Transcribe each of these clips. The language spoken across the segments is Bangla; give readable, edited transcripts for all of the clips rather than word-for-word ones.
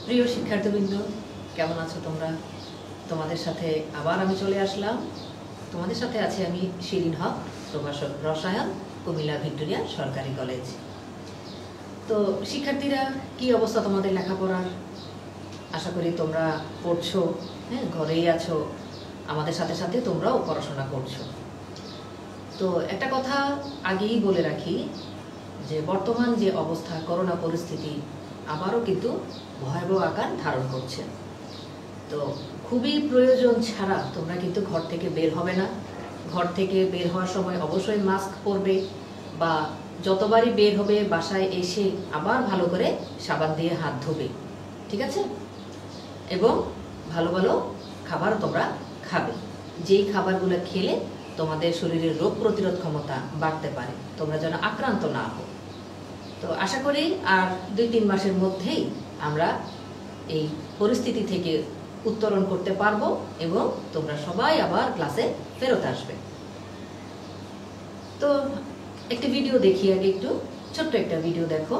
প্রিয় শিক্ষার্থীবৃন্দ, কেমন আছো তোমরা? তোমাদের সাথে আবার আমি চলে আসলাম। তোমাদের সাথে আছি আমি শিরিন হক, প্রভাষক রসায়ন, কুমিল্লা ভিক্টোরিয়া সরকারি কলেজ। তো শিক্ষার্থীরা, কি অবস্থা তোমাদের লেখাপড়ার? আশা করি তোমরা পড়ছো, ঘরেই আছো, আমাদের সাথে সাথে তোমরাও পড়াশোনা করছো। তো একটা কথা আগেই বলে রাখি যে বর্তমান যে অবস্থা, করোনা পরিস্থিতি আবারও কিন্তু ভয়াবহ আকার ধারণ করছে। তো খুবই প্রয়োজন ছাড়া তোমরা কিন্তু ঘর থেকে বের হবে না। ঘর থেকে বের হওয়ার সময় অবশ্যই মাস্ক পরবে, বা যতবারই বের হবে বাসায় এসে আবার ভালো করে সাবান দিয়ে হাত ধোবে, ঠিক আছে? এবং ভালো ভালো খাবার তোমরা খাবে, যেই খাবারগুলো খেলে তোমাদের শরীরের রোগ প্রতিরোধ ক্ষমতা বাড়তে পারে, তোমরা যেন আক্রান্ত না হও। তো আশা করি আর 2-3 মাসের মধ্যেই আমরা এই পরিস্থিতি থেকে উত্তরণ করতে পারবো এবং তোমরা সবাই আবার ক্লাসে ফেরত আসবে। তো একটি ভিডিও দেখি, আগে একটু ছোট্ট একটা ভিডিও দেখো।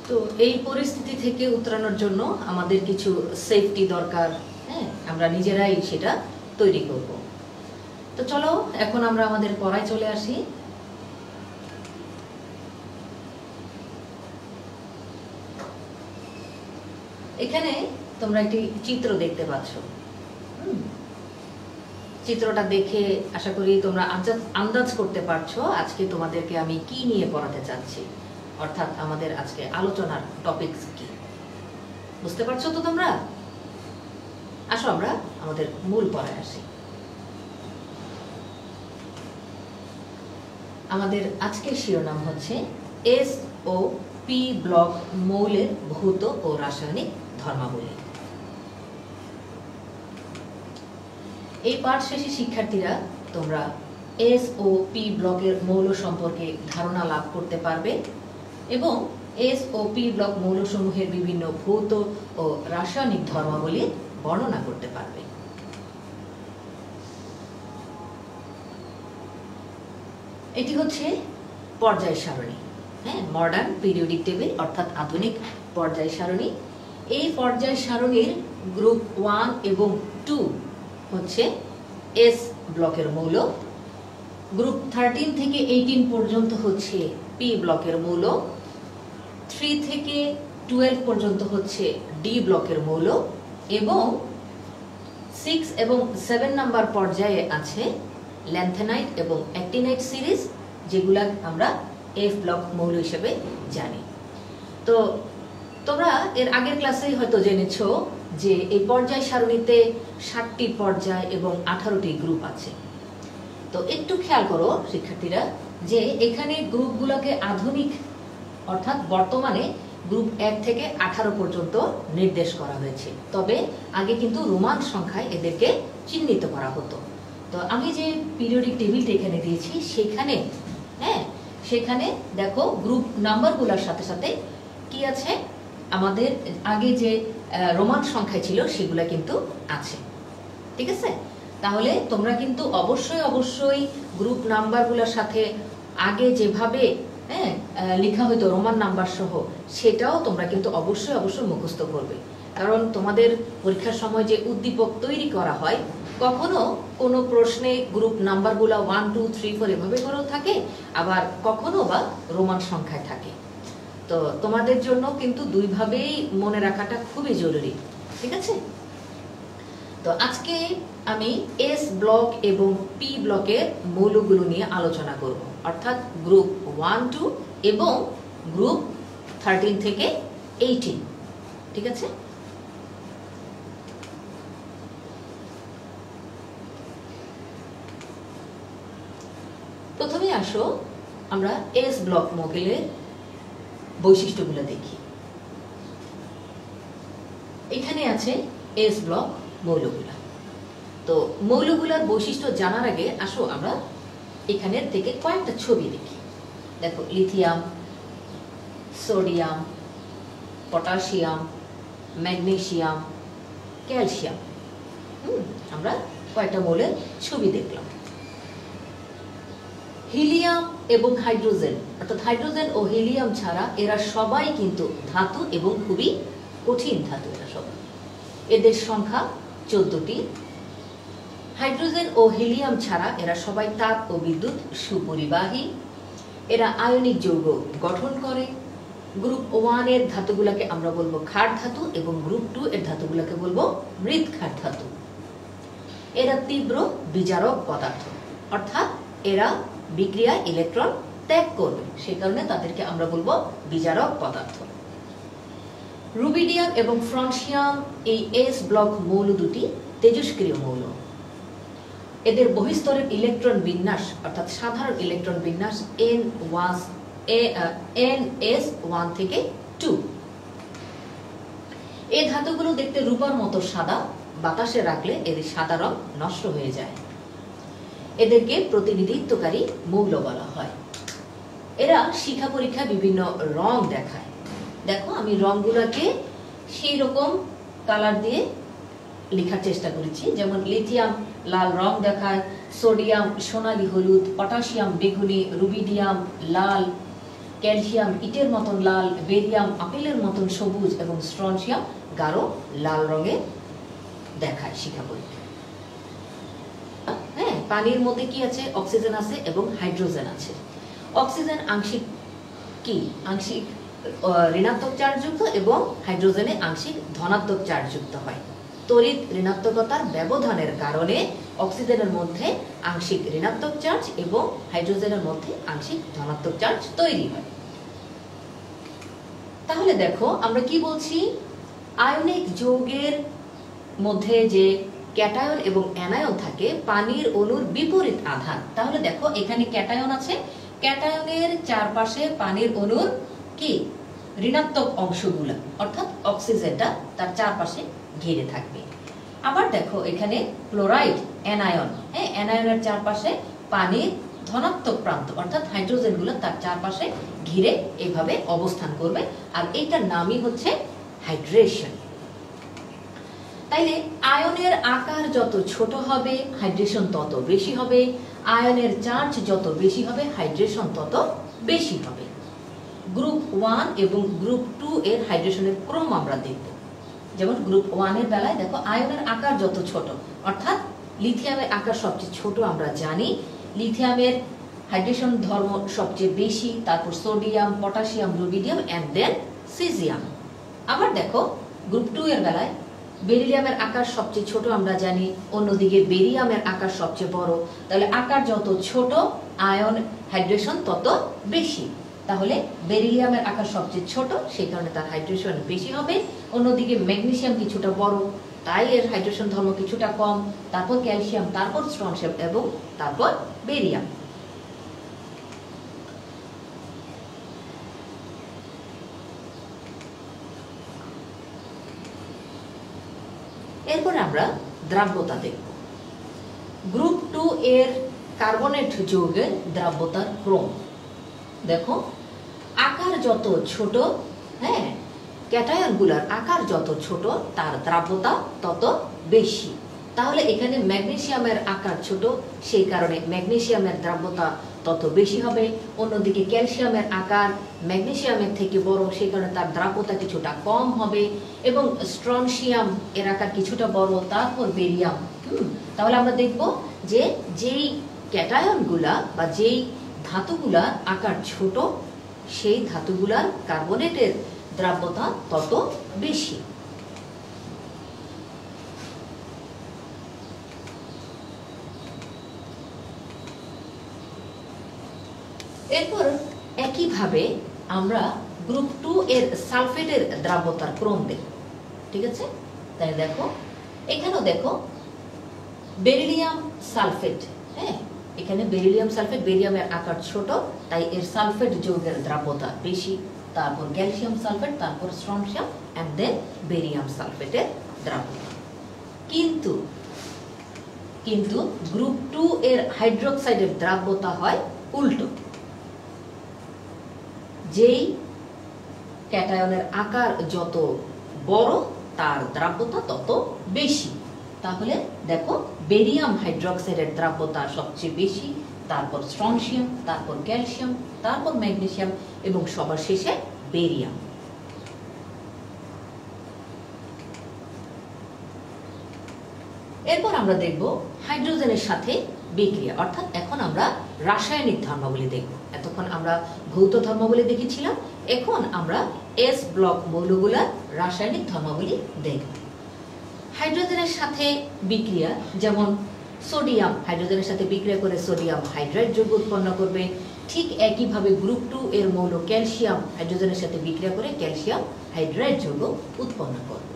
তো এই পরিস্থিতি থেকে উতরানোর জন্য আমাদের কিছু সেফটি দরকার, আমরা নিজেরাই সেটা তৈরি করব। তো চলো এখন আমরা আমাদের পড়ায় চলে আসি। এখানে তোমরা একটি চিত্র দেখতে পাচ্ছ। চিত্রটা দেখে আশা করি তোমরা আন্দাজ করতে পারছো আজকে তোমাদেরকে আমি কি নিয়ে পড়াতে চাচ্ছি, অর্থাৎ আমাদের আজকে আলোচনার টপিকস কি। বুঝতে পারছো তো তোমরা? আসো আমরা আমাদের মূল পড়ায় আসি। আমাদের আজকের শিরোনাম হচ্ছে SOP ব্লক মৌলের ভৌত ও রাসায়নিক ধর্মাবলী। এই পাঠ শেষে শিক্ষার্থীরা তোমরা SOP ব্লকের মৌল সম্পর্কে ধারণা লাভ করতে পারবে এবং SOP ব্লক মৌলসমূহের বিভিন্ন ভৌত ও রাসায়নিক ধর্মাবলী বর্ণনা করতে পারবে। এটি হচ্ছে পর্যায় সারণী, মডার্ন পিরিয়ডিক টেবিল, অর্থাৎ আধুনিক পর্যায় সারণী। এই পর্যায় সারণীর গ্রুপ 1 এবং 2 হচ্ছে S ব্লকের মৌল, গ্রুপ 13 থেকে 18 পর্যন্ত হচ্ছে P ব্লকের মৌল, 3 থেকে 12 পর্যন্ত হচ্ছে D ব্লকের মৌল, এবং 6 এবং 7 নাম্বার পর্যায়ে আছে ল্যান্থেনাইট এবং অ্যাক্টিনাইট সিরিজ, যেগুলা আমরা F ব্লক মৌল হিসেবে জানি। তো তোমরা এর আগের ক্লাসেই হয়তো জেনেছো যে এই পর্যায় সারণীতে 7টি পর্যায় এবং 18টি গ্রুপ আছে। তো একটু খেয়াল করো শিক্ষার্থীরা যে এখানে গ্রুপগুলোকে আধুনিক অর্থাৎ বর্তমানে গ্রুপ 1 থেকে 18 পর্যন্ত নির্দেশ করা হয়েছে, তবে আগে কিন্তু রোমান সংখ্যায় এদেরকে চিহ্নিত করা হতো। তো আমি যে পিরিয়ডিক টেবিলটা এখানে দিয়েছি সেখানে দেখো গ্রুপ নাম্বারগুলোর সাথে সাথে কি আছে, আমাদের আগে যে রোমান সংখ্যায় ছিল সেগুলো কিন্তু আছে। ঠিক আছে, তাহলে তোমরা কিন্তু অবশ্যই গ্রুপ নাম্বারগুলোর সাথে আগে যেভাবে লেখা হইতো রোমান নাম্বার সহ, সেটাও তোমরা কিন্তু অবশ্যই মুখস্থ করবে। কারণ তোমাদের পরীক্ষার সময় যে উদ্দীপক তৈরি করা হয়, কখনো কোনো প্রশ্নে গ্রুপ নাম্বারগুলো 1 2 3 4 এভাবে করেও থাকে, আবার কখনো বা রোমান সংখ্যায় থাকে। তো তোমাদের জন্য কিন্তু দুইভাবেই মনে রাখাটা খুবই জরুরি। ঠিক আছে, তো আজকে আমি এস ব্লক এবং পি ব্লকের মৌলগুলো নিয়ে আলোচনা করব, অর্থাৎ গ্রুপ 1 2 এবং গ্রুপ 13 থেকে 18। ঠিক আছে, প্রথমে আসো আমরা এস ব্লক মৌলের বৈশিষ্ট্যগুলো দেখি। এখানে আছে এস ব্লক মৌলগুলা। তো মৌলগুলার বৈশিষ্ট্য জানার আগে আসো আমরা এখানের থেকে কয়েকটা ছবি দেখি। দেখো, lithium, sodium, potassium, magnesium, calcium. আমরা কয়েকটা মৌলের ছবি দেখলাম। হিলিয়াম এবং হাইড্রোজেন, অর্থাৎ হাইড্রোজেন ও হিলিয়াম ছাড়া এরা সবাই কিন্তু ধাতু এবং খুবই কঠিন ধাতু। এরা সবাই, এদের সংখ্যা 14টি। হাইড্রোজেন ও হিলিয়াম ছাড়া এরা সবাই তাপ ও বিদ্যুৎ সুপরিবাহী। এরা আয়নিক যৌগ গঠন করে। গ্রুপ 1 এর ধাতুগুলোকে আমরা বলবো ক্ষার ধাতু এবং গ্রুপ 2 এর ধাতুগুলোকে বলবো মৃৎ ক্ষার ধাতু। এরা তীব্র বিজারক পদার্থ, অর্থাৎ এরা বিক্রিয়ায় ইলেকট্রন ত্যাগ করবে, সে কারণে তাদেরকে আমরা বলবো বিজারক পদার্থ। রুবিডিয়াম এবং ফ্রন্সিয়াম, এই এস ব্লক মৌল দুটি তেজস্ক্রিয় মৌল। এদের বহিস্তরের ইলেকট্রন বিন্যাস, অর্থাৎ সাধারণ ইলেকট্রন বিন্যাস NS1 থেকে 2। এই ধাতুগুলো দেখতে রূপার মতো সাদা, বাতাসে রাখলে এদের সাদা রং নষ্ট হয়ে যায়। এদেরকে প্রতিনিধিত্বকারী মৌল বলা হয়। এরা শিক্ষা পরীক্ষায় বিভিন্ন রং দেখায়। দেখো, আমি রংগুলোকে সেই রকম কালার দিয়ে লেখার চেষ্টা করেছি। যেমন লিথিয়াম লাল রং দেখায়, সোডিয়াম সোনালী হলুদ, পটাশিয়াম বেগুনি, রুবিডিয়াম লাল, ক্যালসিয়াম ইটের মতন লাল, বেরিয়াম আপেলের মতন সবুজ এবং স্ট্রনশিয়াম গাঢ় লাল রঙে দেখায় শিক্ষা পরীক্ষা। হ্যাঁ, পানির মধ্যে কি আছে? অক্সিজেন আছে এবং হাইড্রোজেন আছে। অক্সিজেন আংশিক ঋণাত্মক চার্জযুক্ত এবং হাইড্রোজেনে আংশিক ধনাত্মক চার্জযুক্ত হয়। তড়িৎ ঋণাত্মকতার ব্যবধানের কারণে অক্সিজেনের মধ্যে আংশিক ঋণাত্মক চার্জ এবং হাইড্রোজেনের মধ্যে আংশিক ধনাত্মক চার্জ তৈরি হয়। তাহলে দেখো, আমরা কি বলছি? আয়নিক যৌগের মধ্যে যে ক্যাটায়ন এবং অ্যানায়ন থাকে, পানির অণুর বিপরীত আধান। তাহলে দেখো, এখানে ক্যাটায়ন আছে, ক্যাটায়নের চারপাশে পানির অণুর কি ঋণাত্মক অংশগুলা, অর্থাৎ অক্সিজেনটা তার চারপাশে ঘিরে থাকবে। আবার দেখো, এখানে ক্লোরাইড অ্যানায়ন, হ্যাঁ, অ্যানায়নের চারপাশে পানির ধনাত্মক প্রান্ত, অর্থাৎ হাইড্রোজেন গুলো তার চারপাশে ঘিরে এভাবে অবস্থান করবে, আর এইটার নামই হচ্ছে হাইড্রেশন। তাইলে আয়নের আকার যত ছোট হবে হাইড্রেশন তত বেশি হবে, আয়নের চার্জ যত বেশি হবে হাইড্রেশন তত বেশি হবে। গ্রুপ 1 এবং গ্রুপ 2 এর হাইড্রেশনের ক্রম আমরা দেখব। যেমন গ্রুপ 1 এর বেলায় দেখো, আয়নের আকার যত ছোট, অর্থাৎ লিথিয়ামের আকার সবচেয়ে ছোট আমরা জানি, লিথিয়ামের হাইড্রেশন ধর্ম সবচেয়ে বেশি, তারপর sodium, potassium, rubidium and then caesium. আবার দেখো, গ্রুপ 2 এর বেলায় বেরিলিয়ামের আকার সবচেয়ে ছোট আমরা জানি, অন্যদিকে বেরিয়ামের আকার সবচেয়ে বড়। তাহলে আকার যত ছোট আয়ন হাইড্রেশন তত বেশি। তাহলে বেরিলিয়ামের আকার সবচেয়ে ছোট, সেই কারণে তার হাইড্রেশন বেশি হবে। অন্যদিকে ম্যাগনেসিয়াম কিছুটা বড়, তাই এর হাইড্রেশন ধর্ম কিছুটা কম। তারপর ক্যালসিয়াম, তারপর স্ট্রনশিয়াম এবং তারপর বেরিয়াম। এরপর আমরা দ্রাব্যতা দেখব। গ্রুপ 2 এর কার্বনেট যৌগের দ্রাব্যতার ক্রম দেখো, আকার যত ছোট, হ্যাঁ, ক্যাটায়নগুলোর আকার যত ছোট তার দ্রাব্যতা তত বেশি। তাহলে এখানে ম্যাগনেসিয়ামের আকার ছোট, সেই কারণে ম্যাগনেসিয়ামের দ্রাব্যতা তত বেশি হবে। অন্যদিকে ক্যালসিয়ামের আকার ম্যাগনেসিয়ামের থেকে বড়, সেই কারণে তার দ্রাব্যতা কিছুটা কম হবে। এবং স্ট্রনশিয়াম এর আকার কিছুটা বড়, তারপর বেরিয়াম। তাহলে আমরা দেখব যে যেই ক্যাটায়নগুলা বা যেই ধাতুগুলার আকার ছোট, সেই ধাতুগুলার কার্বনেটের দ্রাব্যতা তত বেশি। এরপর একইভাবে আমরা গ্রুপ 2 এর সালফেটের দ্রাব্যতার ক্রম দেখব। ঠিক আছে, তাই দেখো এখানেও দেখো বেরিলিয়াম সালফেট। হ্যাঁ, এখানে বেরিলিয়াম সালফেট, বেরিয়ামের আকার ছোট, তাই এর সালফেট যৌগের দ্রাব্যতা বেশি। তারপর ক্যালসিয়াম সালফেট, তারপর স্ট্রনশিয়াম এন্ড দেন বেরিয়াম সালফেটের দ্রাব্যতা। কিন্তু গ্রুপ 2 এর হাইড্রোক্সাইডের দ্রাব্যতা হয় উল্টো। যেই ক্যাটায়নের আকার যত বড় তার দ্রাব্যতা তত বেশি। তাহলে দেখো বেরিয়াম হাইড্রোক্সাইডের দ্রাব্যতা সবচেয়ে বেশি, তারপর স্ট্রনশিয়াম, তারপর ক্যালসিয়াম, তারপর ম্যাগনেসিয়াম এবং সবার শেষে বেরিয়াম। এরপর আমরা দেখব হাইড্রোজেনের সাথে বিক্রিয়া, অর্থাৎ এখন আমরা রাসায়নিক ধর্মাবলী দেখব। এতক্ষণ আমরা ভৌত ধর্মাবলী দেখেছিলাম, এখন আমরা এস ব্লক মৌলগুলোর রাসায়নিক ধর্মাবলী দেখব। হাইড্রোজেনের সাথে বিক্রিয়া, যেমন সোডিয়াম হাইড্রোজেনের সাথে বিক্রিয়া করে সোডিয়াম হাইড্রাইড যৌগ উৎপন্ন করবে। ঠিক একইভাবে গ্রুপ 2 এর মৌল ক্যালসিয়াম হাইড্রোজেনের সাথে বিক্রিয়া করে ক্যালসিয়াম হাইড্রাইড যৌগ উৎপন্ন করবে।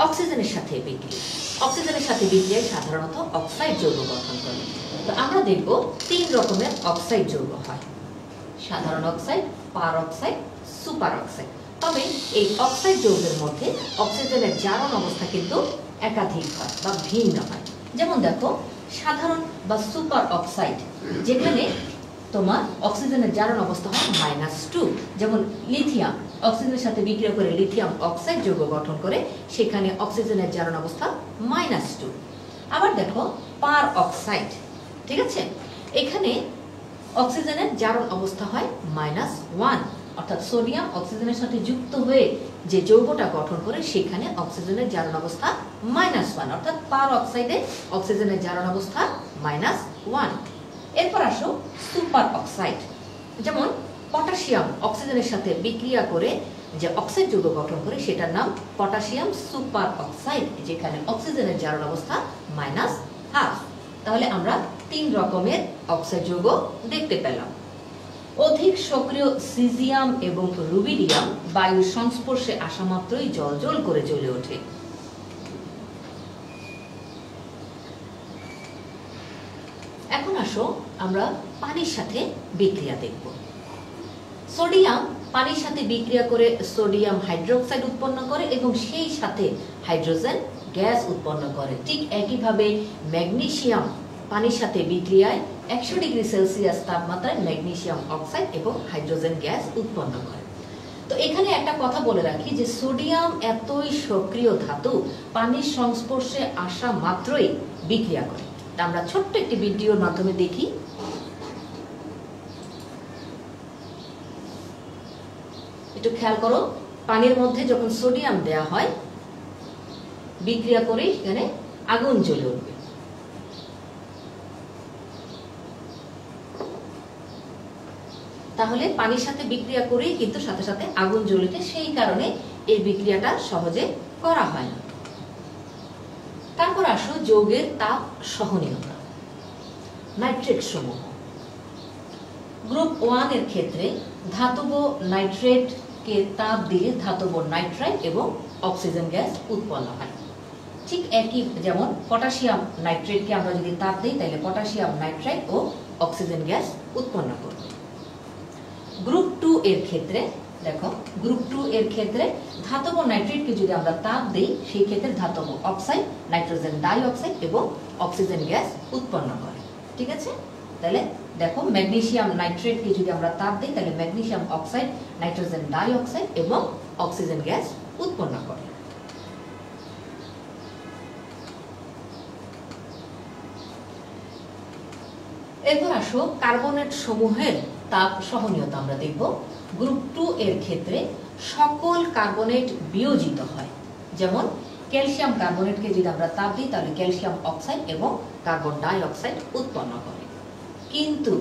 অক্সিজেনের সাথে বিক্রিয়া, অক্সিজেনের সাথে বিক্রিয়ায় সাধারণত অক্সাইড যৌগ গঠন করে। তো আমরা দেখব 3 রকমের অক্সাইড যৌগ হয়: সাধারণ অক্সাইড, পার অক্সাইড, সুপার অক্সাইড। তবে এই অক্সাইড যৌগের মধ্যে অক্সিজেনের জারণ অবস্থা কিন্তু একাধিক হয় বা ভিন্ন হয়। যেমন দেখো সাধারণ বা সুপার অক্সাইড, যেখানে তোমার অক্সিজেনের জারণ অবস্থা হয় -2। যেমন লিথিয়াম অক্সিজেনের সাথে বিক্রিয়া করে লিথিয়াম অক্সাইড যৌগ গঠন করে, সেখানে অক্সিজেনের জারণ অবস্থা -2। আবার দেখো পার অক্সাইড, ঠিক আছে, এখানে অক্সিজেনের জারণ অবস্থা হয় -1, অর্থাৎ সোডিয়াম অক্সিজেনের সাথে যুক্ত হয়ে যে যৌগটা গঠন করে সেখানে অক্সিজেনের জারণ অবস্থা -1, অর্থাৎ পার অক্সাইডে অক্সিজেনের জারণ অবস্থা -1। এরপর আসো সুপার অক্সাইড, যেমন পটাশিয়াম অক্সিজেনের সাথে বিক্রিয়া করে যে অক্সাইড যৌগ গঠন করে সেটার নাম পটাশিয়াম সুপার অক্সাইড, যেখানে অক্সিজেনের জারণ অবস্থা -1/2। তাহলে আমরা 3 রকমের অক্সাইড যৌগ দেখতে পেলাম। অধিক সক্রিয় সিজিয়াম এবং রুবিডিয়াম বায়ুর সংস্পর্শে আসা মাত্রই জ্বলজ্বল করে জ্বলে ওঠে। এখন আসো আমরা পানির সাথে বিক্রিয়া দেখব। সোডিয়াম পানির সাথে বিক্রিয়া করে সোডিয়াম হাইড্রোক্সাইড উৎপন্ন করে এবং সেই সাথে হাইড্রোজেন গ্যাস উৎপন্ন করে। ঠিক একইভাবে ম্যাগনেসিয়াম পানির সাথে বিক্রিয়ায় 100 ডিগ্রি সেলসিয়াস তাপমাত্রায় ম্যাগনেসিয়াম অক্সাইড এবং হাইড্রোজেন গ্যাস উৎপন্ন করে। তো এখানে একটা কথা বলে রাখি যে সোডিয়াম এতই সক্রিয় ধাতু, পানির সংস্পর্শে আসা মাত্রই বিক্রিয়া করে। তা আমরা ছোট্ট একটি ভিডিওর মাধ্যমে দেখি। একটু খেয়াল করো, পানির মধ্যে যখন সোডিয়াম দেয়া হয় বিক্রিয়া করে এখানে আগুন জ্বলে উঠবে। তাহলে পানির সাথে বিক্রিয়া করেই কিন্তু সাথে সাথে আগুন জ্বলে ওঠে, সেই কারণে এই বিক্রিয়াটা সহজে করা হয় না। তারপর আসো যৌগের তাপ সহনীয়তা। নাইট্রেট সমূহ গ্রুপ 1 এর ক্ষেত্রে ধাতব নাইট্রেটকে তাপ দিলে ধাতব নাইট্রাইট এবং অক্সিজেন গ্যাস উৎপন্ন হয়। ঠিক একই যেমন পটাশিয়াম নাইট্রেটকে আমরা যদি তাপ দিই তাহলে পটাশিয়াম নাইট্রাইট ও অক্সিজেন গ্যাস উৎপন্ন করবে। গ্রুপ 2 এর ক্ষেত্রে দেখো, গ্রুপ 2 এর ক্ষেত্রে ধাতব নাইট্রেটকে যদি আমরা তাপ দিই সেই ক্ষেত্রে ধাতব অক্সাইড, নাইট্রোজেন ডাই অক্সাইড এবং অক্সিজেন গ্যাস উৎপন্ন করে। ঠিক আছে, তাহলে দেখো ম্যাগনেসিয়াম নাইট্রেটকে যদি আমরা তাপ দিই তাহলে magnesium oxide, nitrogen die oxide এবং অক্সিজেন গ্যাস উৎপন্ন করে। এরপর আসো কার্বনেট সমূহের তাপ সহনীয়তা আমরা দেখব। গ্রুপ 2 এর ক্ষেত্রে সকল কার্বনেট বিয়োজিত হয়। যেমন ক্যালসিয়াম কার্বনেটকে যদি আমরা তাপ দিই তাহলে ক্যালসিয়াম অক্সাইড এবং কার্বন ডাই অক্সাইড উৎপন্ন করে। কিন্তু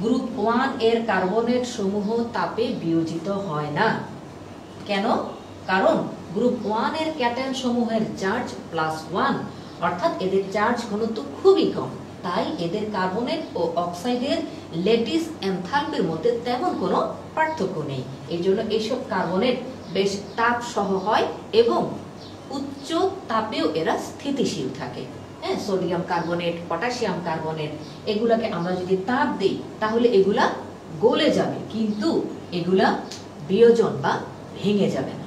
গ্রুপ 1 এর কার্বনেট সমূহ তাপে বিয়োজিত হয় না। কেন? কারণ গ্রুপ 1 এর ক্যাটায়ন সমূহের চার্জ +1, অর্থাৎ এদের চার্জ ঘনত্ব খুবই কম। তাই এদের কার্বনেট ও অক্সাইডের ল্যাটিস এনথালপির মধ্যে তেমন কোনো পার্থক্য নেই। এই জন্য এইসব কার্বনেট বেশ তাপ সহ হয় এবং উচ্চ তাপেও এরা স্থিতিশীল থাকে। হ্যাঁ, সোডিয়াম কার্বনেট, পটাশিয়াম কার্বনেট এগুলাকে আমরা যদি তাপ দিই তাহলে এগুলা গলে যাবে, কিন্তু এগুলা বিয়োজন বা ভেঙে যাবে না।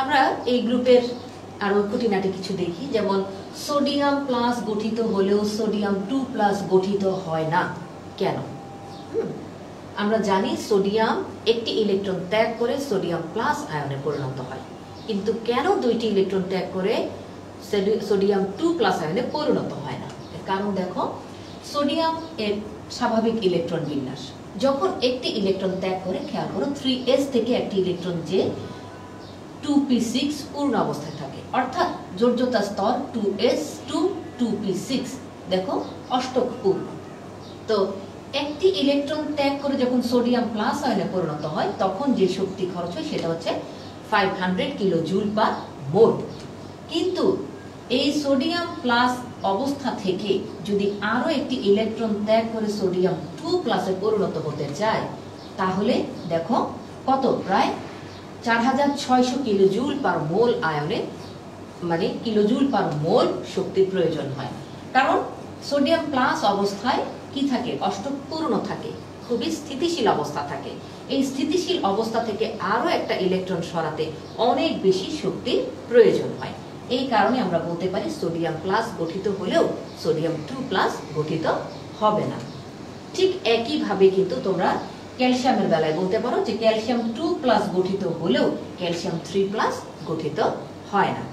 আমরা এই গ্রুপের আরো খুঁটিনাটি কিছু দেখি। যেমন সোডিয়াম প্লাস গঠিত হলেও সোডিয়াম 2+ গঠিত হয় না। কেন? আমরা জানি সোডিয়াম একটি ইলেকট্রন ত্যাগ করে সোডিয়াম প্লাস আয়নে পরিণত হয়, কিন্তু কেন দুইটি ইলেকট্রন ত্যাগ করে সোডিয়াম 2+ আয়নে পরিণত হয় না? এর কারণ দেখো, সোডিয়াম এর স্বাভাবিক ইলেকট্রন বিন্যাস, যখন একটি ইলেকট্রন ত্যাগ করে, খেয়াল করো 3s থেকে একটি ইলেকট্রন যে 2p6 পূর্ণ অবস্থায় থাকে, অর্থাৎ যোজ্যতা স্তর 2s to 2p6 দেখো অষ্টক পূর্ণ। তো একটি ইলেকট্রন ত্যাগ করে যখন সোডিয়াম প্লাস আয়নে পরিণত হয় তখন যে শক্তি খরচ হয় সেটা হচ্ছে 500 কিলো জুল পার মোল। কিন্তু এই সোডিয়াম প্লাস অবস্থা থেকে যদি আরো একটি ইলেকট্রন ত্যাগ করে সোডিয়াম 2+ এ পরিণত হতে চায় তাহলে দেখো কত, প্রায় 4600 কিলো জুল পার মোল আয়নে, মানে কিলো জুল পার মোল শক্তির প্রয়োজন হয়। কারণ সোডিয়াম প্লাস অবস্থায় কি থাকে? অষ্টক পূর্ণ থাকে, খুবই স্থিতিশীল অবস্থা থাকে। এই স্থিতিশীল অবস্থা থেকে আরো একটা ইলেকট্রন সরাতে অনেক বেশি শক্তির প্রয়োজন হয়। এই কারণে আমরা বলতে পারি সোডিয়াম প্লাস গঠিত হলেও সোডিয়াম 2+ গঠিত হবে না। ঠিক একইভাবে কিন্তু তোমরা ক্যালসিয়ামের বেলায় বলতে পারো যে ক্যালসিয়াম 2+ গঠিত হলেও ক্যালসিয়াম 3+ গঠিত হয় না।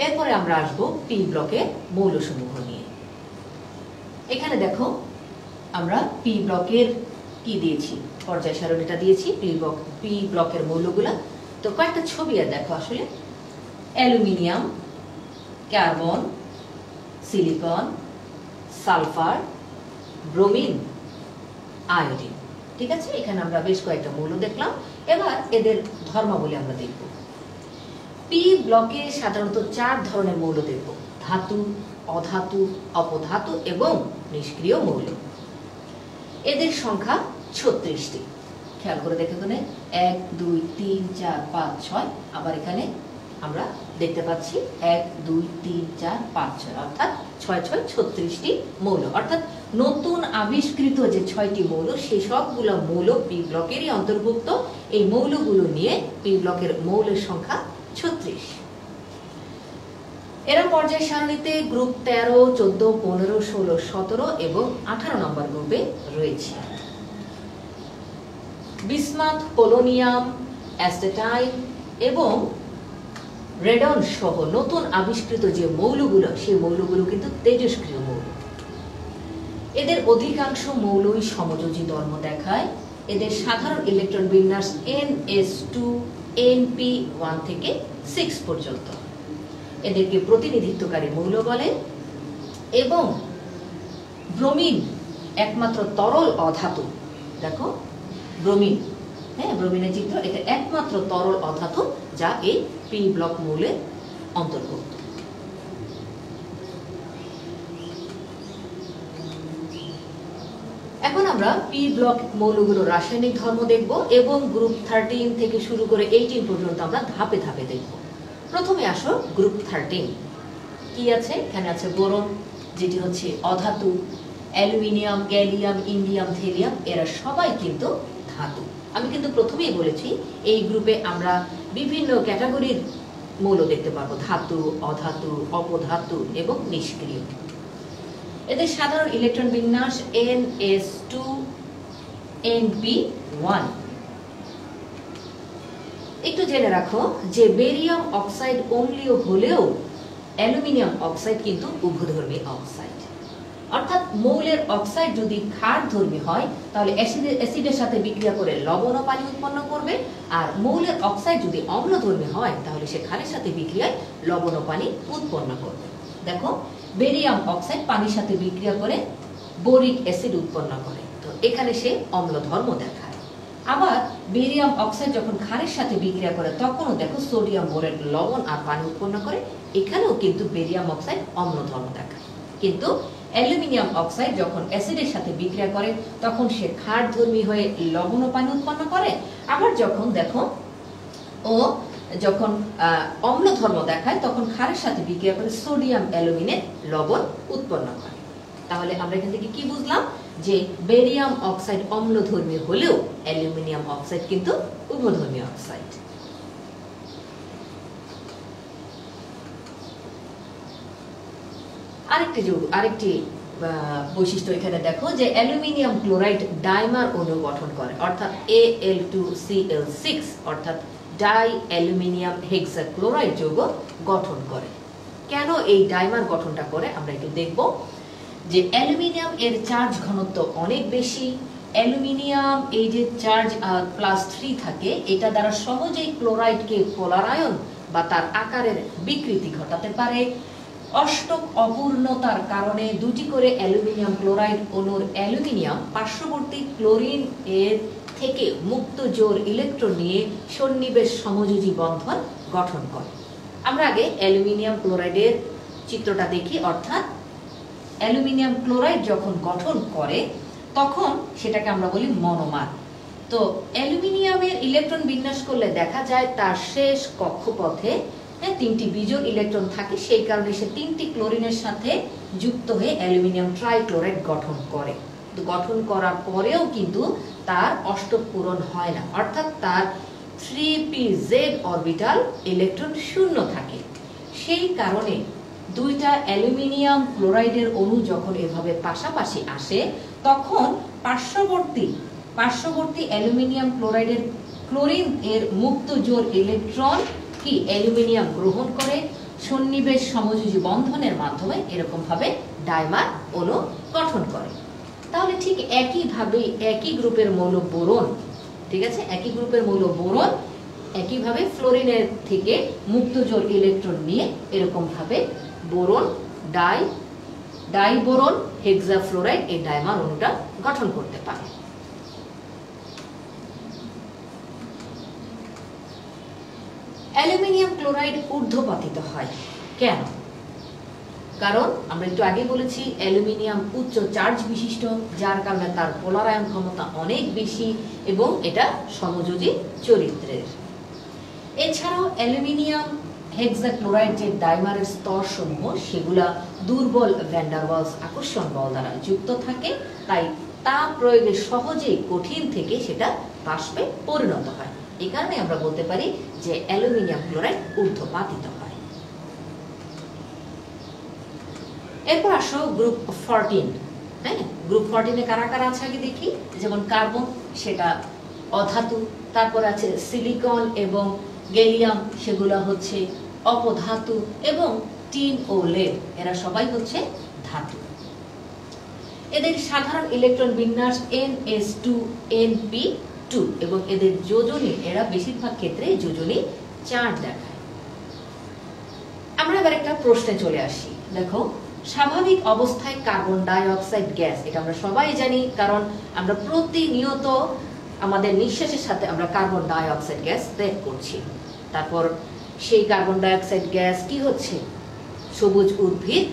এরপরে আমরা আসবো পি ব্লকের মৌলসমূহ নিয়ে। এখানে দেখো আমরা পি ব্লকের কি দিয়েছি, পর্যায় সারণীটা দিয়েছি পি ব্লকের মৌলগুলা। তো কয়েকটা ছবি আর দেখো, আসলে aluminium, carbon, silicon, sulphur, bromine, iodine. ঠিক আছে, এখানে আমরা বেশ কয়েকটা মৌল দেখলাম। এবার এদের ধর্মাবলী আমরা দেখব। পি ব্লকে সাধারণত 4 ধরনের মৌল দেখব: ধাতু, অধাতু, অপধাতু এবং নিষ্ক্রিয় মৌল। এদের সংখ্যা 36টি। খেয়াল করে দেখে, 1 2 3 4 5 6, আবার এখানে আমরা দেখতে পাচ্ছি 1 2 3 4 5 6, অর্থাৎ 6 6 36টি মৌল। অর্থাৎ নতুন আবিষ্কৃত যে 6টি মৌল সেই সবগুলো মৌল পি ব্লকেরই অন্তর্ভুক্ত। এই মৌলগুলো নিয়ে পি ব্লকের মৌলের সংখ্যা 36। এরা পর্যায় সারণীতে গ্রুপ 13, 14, 15, 16, 17 এবং 18 নম্বর গ্রুপে রয়েছে। বিসমাথ, পোলোনিয়াম, অ্যাসটেটাইন এবং রেডন সহ নতুন আবিষ্কৃত যে মৌলগুলো সেই মৌলগুলো কিন্তু তেজস্ক্রিয় মৌল। এদের অধিকাংশ মৌলই সমযোজী ধর্ম দেখায়। এদের সাধারণ ইলেকট্রন বিন্যাস ns2 np1 থেকে 6 পর্যন্ত। এদেরকে প্রতিনিধিত্বকারী মৌল বলে। এবং ব্রোমিন একমাত্র তরল অধাতু। দেখো ব্রোমিন, হ্যাঁ, ব্রোমিনের চিত্র। এটা একমাত্র তরল অধাতু যা এই পি ব্লক মৌলের অন্তর্ভুক্ত। এখন আমরা পি ব্লক মৌলগুলোর রাসায়নিক ধর্ম দেখব এবং গ্রুপ 13 থেকে শুরু করে 18 পর্যন্ত আমরা ধাপে ধাপে দেখব। প্রথমে আসো গ্রুপ 13। কি আছে? এখানে আছে বোরন, যেটি হচ্ছে অধাতু। অ্যালুমিনিয়াম, গ্যালিয়াম, ইন্ডিয়াম, থেলিয়াম এরা সবাই কিন্তু ধাতু। আমি কিন্তু প্রথমেই বলেছি এই গ্রুপে আমরা বিভিন্ন ক্যাটাগরির মৌল দেখতে পারবো, ধাতু, অধাতু, অপধাতু এবং নিষ্ক্রিয়। এদের সাধারণ ইলেকট্রন বিন্যাস NS2Np1। একটু জেনে রাখো যে বেরিয়াম অক্সাইড অম্লীয় হলেও অ্যালুমিনিয়াম অক্সাইড কিন্তু উভধর্মী অক্সাইড। অর্থাৎ মৌলের অক্সাইড যদি ক্ষারধর্মী হয় তাহলে অ্যাসিডের সাথে বিক্রিয়া করে লবণ ও পানি উৎপন্ন করবে, আর মৌলের অক্সাইড যদি অম্লধর্মী হয় তাহলে সে ক্ষারের সাথে বিক্রিয়ায় লবণ ও পানি উৎপন্ন করবে। দেখো, বেরিয়াম অক্সাইড পানির সাথে বিক্রিয়া করে বোরিক অ্যাসিড উৎপন্ন করে, তো এখানে সে অম্লধর্ম দেখায়। আবার বেরিয়াম অক্সাইড যখন ক্ষারের সাথে বিক্রিয়া করে তখনও দেখো সোডিয়াম বোরেট লবণ আর পানি উৎপন্ন করে, এখানেও কিন্তু বেরিয়াম অক্সাইড অম্লধর্ম দেখায়। কিন্তু অ্যালুমিনিয়াম অক্সাইড যখন অ্যাসিডের সাথে বিক্রিয়া করে তখন সে ক্ষারধর্মী হয়ে লবণ ও পানি উৎপন্ন করে। আবার যখন দেখো যখন অম্লধর্ম দেখায় তখন ক্ষারের সাথে বিক্রিয়া করে সোডিয়াম অ্যালুমিনেট লবণ উৎপন্ন করে। তাহলে আমরা এখান থেকে কি বুঝলাম যে বেরিয়াম অক্সাইড অম্লধর্মী হলেও অ্যালুমিনিয়াম অক্সাইড কিন্তু উভধর্মী অক্সাইড। আরেকটি বৈশিষ্ট্য এখানে দেখো যে অ্যালুমিনিয়াম ক্লোরাইড ডাইমার অণু গঠন করে, অর্থাৎ Al2Cl6 অর্থাৎ ডাই অ্যালুমিনিয়াম হেক্সাক্লোরাইড যৌগ গঠন করে। কেন এই ডাইমার গঠনটা করে আমরা একটু দেখব। যে অ্যালুমিনিয়াম এর চার্জ ঘনত্ব অনেক বেশি। অ্যালুমিনিয়াম এই যে চার্জ +3 থাকে, এটা দ্বারা সহজেই ক্লোরাইডকে পোলারায়ন বা তার আকারের বিকৃতি ঘটাতে পারে। অষ্টক অপূর্ণতার কারণে দুটি করে অ্যালুমিনিয়াম ক্লোরাইড অণুর অ্যালুমিনিয়াম পার্শ্ববর্তী ক্লোরিন এর থেকে মুক্ত জোর ইলেকট্রন নিয়ে সন্নিবেশ সমযোজী বন্ধন গঠন করে। আমরা আগে অ্যালুমিনিয়াম ক্লোরাইডের চিত্রটা দেখি। অর্থাৎ অ্যালুমিনিয়াম ক্লোরাইড যখন গঠন করে তখন সেটাকে আমরা বলি মনোমার। তো অ্যালুমিনিয়ামের ইলেকট্রন বিন্যাস করলে দেখা যায় তার শেষ কক্ষপথে 3টি বিজোড় ইলেকট্রন থাকে, সেই কারণে সে 3টি ক্লোরিনের সাথে যুক্ত হয়ে অ্যালুমিনিয়াম ট্রাইক্লোরাইড গঠন করে। তো গঠন করার পরেও কিন্তু তার অষ্টক পূরণ হয় না, অর্থাৎ তার 3pz অরবিটাল ইলেকট্রন শূন্য থাকে। সেই কারণে দুইটা অ্যালুমিনিয়াম ক্লোরাইডের অণু যখন এভাবে পাশাপাশি আসে তখন পার্শ্ববর্তী অ্যালুমিনিয়াম ক্লোরাইডের ক্লোরিন এর মুক্ত জোর ইলেকট্রন কি অ্যালুমিনিয়াম গ্রহণ করে সন্নিবেশ সমযোজী বন্ধনের মাধ্যমে এরকম ভাবে ডাইমার অণু গঠন করে। তাহলে ঠিক একইভাবে একই গ্রুপের মৌল বোরন, ঠিক আছে, একই গ্রুপের মৌল বোরন একইভাবে ফ্লোরিনের থেকে মুক্ত জোর ইলেকট্রন নিয়ে এরকম ভাবে বোরন ডাইবোরন হেক্সাফ্লোরাইড এই ডাইমার অণুটা গঠন করতে পারে। অ্যালুমিনিয়াম ক্লোরাইড ঊর্ধ্বপাতিত হয় কেন? কারণ আমরা একটু আগে বলেছি অ্যালুমিনিয়াম উচ্চ চার্জ বিশিষ্ট, যার কারণে তার পোলারায়ন ক্ষমতা অনেক বেশি এবং এটা সমযোজী চরিত্রের। এছাড়াও অ্যালুমিনিয়াম হেক্সাক্লোরাইড যে ডাইমারের স্তর সমূহ সেগুলা দুর্বল ভ্যান ডার ওয়ালস আকর্ষণ বল দ্বারা যুক্ত থাকে, তাই তাপ প্রয়োগে সহজেই কঠিন থেকে সেটা বাষ্পে পরিণত হয়। এই কারণে আমরা বলতে পারি যে অ্যালুমিনিয়াম ক্লোরাইড ঊর্ধ্বপাতিত হয়। এরপর আসো গ্রুপ 14। হ্যাঁ, গ্রুপ 14 কারা কারা আছে আগে দেখি। যেমন কার্বন, সেটা অধাতু। তারপর আছে সিলিকন এবং গ্যালিয়াম, সেগুলো হচ্ছে অপধাতু। এবং টিন ও লেড, এরা সবাই হচ্ছে ধাতু। এদের সাধারণ ইলেকট্রন বিন্যাস NS2Np2 এবং এদের যোজনী, এরা বেশিরভাগ ক্ষেত্রে যোজনী 4 দেখায়। আমরা এবার একটা প্রশ্নে চলে আসি। দেখো, স্বাভাবিক অবস্থায় কার্বন ডাই অক্সাইড গ্যাস, এটা আমরা সবাই জানি, কারণ আমরা প্রতিনিয়ত আমাদের নিঃশ্বাসের সাথে আমরা কার্বন ডাই অক্সাইড গ্যাস ত্যাগ করছি। তারপর সেই কার্বন ডাই অক্সাইড গ্যাস কি হচ্ছে, সবুজ উদ্ভিদ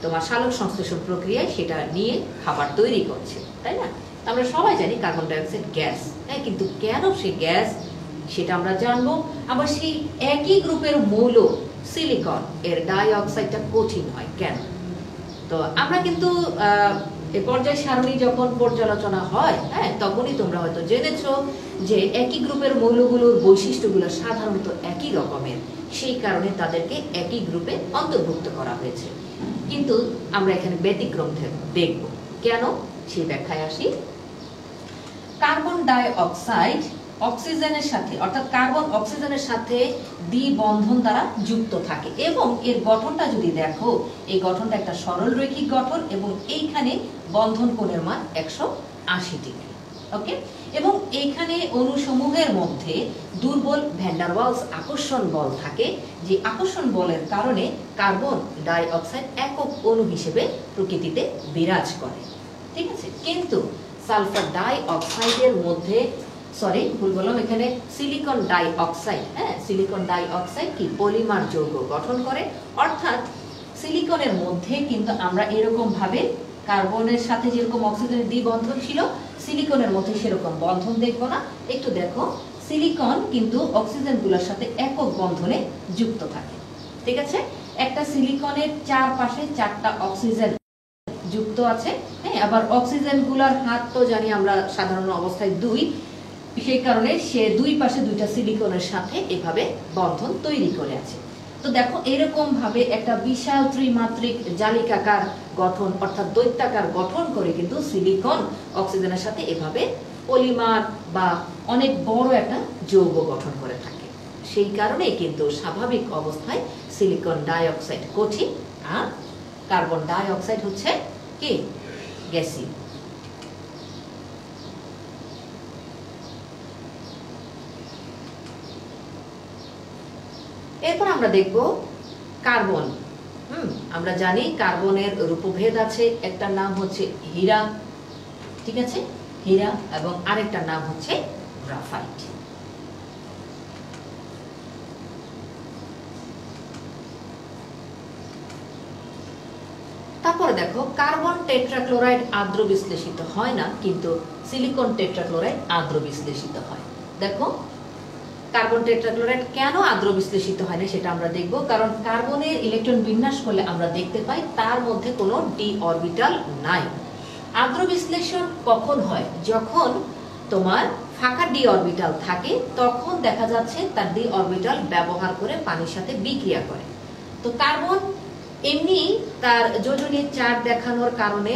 তোমার সালোক সংশ্লেষণ প্রক্রিয়ায় সেটা নিয়ে খাবার তৈরি করছে, তাই না? আমরা সবাই জানি কার্বন ডাই অক্সাইড গ্যাস। হ্যাঁ, কিন্তু কেন সে গ্যাস সেটা আমরা জানবো। আবার সেই একই গ্রুপের মৌল সিলিকন এর ডাই অক্সাইডটা কঠিন হয় কেন? তো আমরা কিন্তু এই পর্যায় সারণী যখন পর্যালোচনা হয়, হ্যাঁ, তখনই তোমরা হয়তো জেনেছো যে একই গ্রুপের মৌলগুলোর বৈশিষ্ট্যগুলো সাধারণত একই রকমের, সেই কারণে তাদেরকে একই গ্রুপে অন্তর্ভুক্ত করা হয়েছে। কিন্তু আমরা এখানে ব্যতিক্রম দেখব। কেন, সেই ব্যাখ্যায় আসি। কার্বন ডাই অক্সাইড অক্সিজেনের সাথে, অর্থাৎ কার্বন অক্সিজেনের সাথে দ্বিবন্ধন দ্বারা যুক্ত থাকে এবং এর গঠনটা যদি দেখো, এই গঠনটা একটা সরল রৈখিক গঠন এবং এইখানে বন্ধন কোণের মান 180 ডিগ্রি। ওকে, এবং এইখানে অণুসমূহের মধ্যে দুর্বল ভ্যান ডার ওয়ালস আকর্ষণ বল থাকে, যে আকর্ষণ বলের কারণে কার্বন ডাই অক্সাইড একক অণু হিসেবে প্রকৃতিতে বিরাজ করে। ঠিক আছে, কিন্তু সালফার ডাই অক্সাইডের মধ্যে, সরি ভুল বললাম, এখানে সিলিকন ডাই অক্সাইড, হ্যাঁ, সিলিকন ডাই অক্সাইড কি পলিমার যৌগ গঠন করে। অর্থাৎ সিলিকনের মধ্যে কিন্তু আমরা এরকম ভাবে কার্বনের সাথে যেরকম অক্সিজেনের দ্বিবন্ধন ছিল, সিলিকনের মধ্যে সেরকম বন্ধন দেখব না। একটু দেখো, সিলিকন কিন্তু অক্সিজেনগুলোর সাথে একক বন্ধনে যুক্ত থাকে। ঠিক আছে, একটা সিলিকনের চারপাশে 4টা অক্সিজেন যুক্ত আছে, হ্যাঁ, আবার অক্সিজেনগুলোর হাত তো জানি আমরা সাধারণ অবস্থায় 2, সেই কারণে সে দুই পাশে 2টা সিলিকনের সাথে এভাবে বন্ধন তৈরি করে আছে। তো দেখো, এরকম ভাবে একটা বিশাল ত্রিমাত্রিক জালিকাকার গঠন, অর্থাৎ দৈত্যাকার গঠন করে কিন্তু সিলিকন অক্সিজেনের সাথে এভাবে পলিমার বা অনেক বড় একটা যৌগ গঠন করে থাকে। সেই কারণে কিন্তু স্বাভাবিক অবস্থায় সিলিকন ডাই অক্সাইড কঠিন আর কার্বন ডাই অক্সাইড হচ্ছে কি গ্যাসীয়। এরপর আমরা দেখব কার্বন। আমরা জানি কার্বনের রূপভেদ আছে, একটা নাম হচ্ছে হীরা, ঠিক আছে, হীরা, এবং আরেকটা নাম হচ্ছে গ্রাফাইট। তারপরে দেখো, কার্বন টেট্রাক্লোরাইড আর্দ্র বিশ্লেষিত হয় না, কিন্তু সিলিকন টেট্রাক্লোরাইড আর্দ্র বিশ্লেষিত হয়। দেখো, কার্বন টেট্রাক্লোরাইড কেন আর্দ্র বিশ্লেষিত হয় না সেটা আমরা দেখব। কারণ কার্বনের ইলেকট্রন বিন্যাস করলে আমরা দেখতে পাই তার মধ্যে কোনো ডি অরবিটাল নাই। আর্দ্র বিশ্লেষণ কখন হয়? যখন তোমার ফাঁকা ডি অরবিটাল থাকে, তখন দেখা যাচ্ছে তার ডি অরবিটাল ব্যবহার করে পানির সাথে বিক্রিয়া করে। তো কার্বন এমনি তার যোজনী 4 দেখানোর কারণে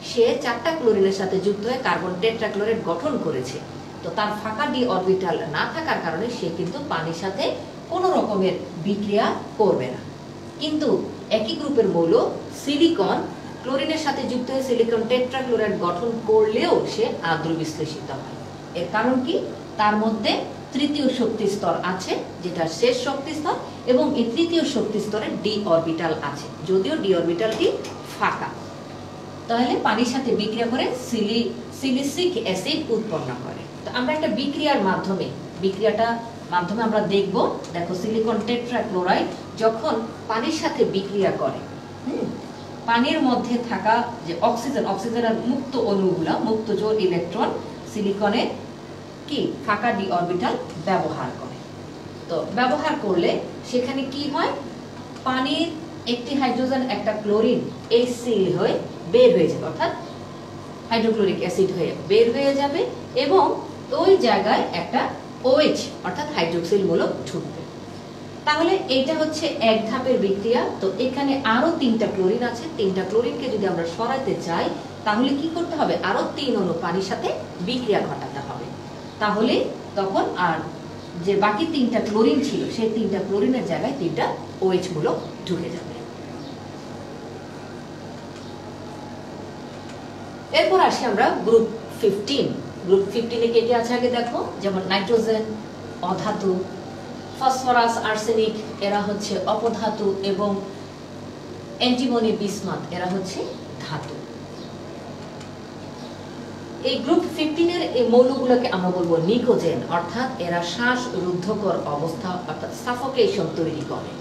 সে 4টা ক্লোরিনের সাথে যুক্ত হয়ে কার্বন টেট্রাক্লোরাইড গঠন করেছে। তো তার ফাঁকা ডি অরবিটাল না থাকার কারণে সে কিন্তু পানির সাথে কোনো রকমের বিক্রিয়া করবে না। কিন্তু একই গ্রুপের মৌল সিলিকন ক্লোরিনের সাথে যুক্ত হয়ে সিলিকন টেট্রাক্লোরাইড গঠন করলেও সে আর্দ্র বিশ্লেষিত হয়। এর কারণ কি? তার মধ্যে তৃতীয় শক্তি স্তর আছে, যেটা শেষ শক্তি স্তর, এবং এই তৃতীয় শক্তি স্তরে ডি অরবিটাল আছে, যদিও ডি অরবিটালটি ফাঁকা। তাহলে পানির সাথে বিক্রিয়া করে সিলিসিক অ্যাসিড উৎপন্ন করে। তো আমরা একটা বিক্রিয়ার মাধ্যমে আমরা দেখব। দেখো, সিলিকন টেট্রাক্লোরাইড যখন পানির সাথে বিক্রিয়া করে, পানির মধ্যে থাকা যে অক্সিজেনের মুক্ত অণুগুলা, মুক্ত জোড় ইলেকট্রন সিলিকনের কি ফাঁকা ডি অরবিটাল ব্যবহার করে। তো ব্যবহার করলে সেখানে কি হয়? পানির একটি হাইড্রোজেন একটা ক্লোরিন HCl হয়ে বের হয়ে যাবে, অর্থাৎ হাইড্রোক্লোরিক অ্যাসিড হয়ে বের হয়ে যাবে, এবং ওই জায়গায় একটা OH অর্থাৎ হাইড্রোক্সিল মূলক ঢুকবে। তাহলে এইটা হচ্ছে এক ধাপের বিক্রিয়া। তো এখানে আরো 3টা ক্লোরিন আছে, 3টা ক্লোরিনকে যদি আমরা সরাতে চাই তাহলে কি করতে হবে? আরো 3 অণু পানির সাথে বিক্রিয়া ঘটাতে হবে। তাহলে তখন আর যে বাকি 3টা ক্লোরিন ছিল, সেই 3টা ক্লোরিনের জায়গায় 3টা OH মূলক ঢুকে যাবে। এরপর আসি আমরা গ্রুপ 15। গ্রুপ 15 এ কে কে আছে আগে দেখো। যেমন নাইট্রোজেন অধাতু, ফসফরাস, আর্সেনিক এরা হচ্ছে অপধাতু, এবং অ্যান্টিমনি, বিসমাথ এরা হচ্ছে ধাতু। এই গ্রুপ 15 এর এই মৌলগুলোকে আমরা বলবো নিকোজেন, অর্থাৎ এরা শ্বাসরুদ্ধকর অবস্থা অর্থাৎ সাফোকেশন তৈরি করে।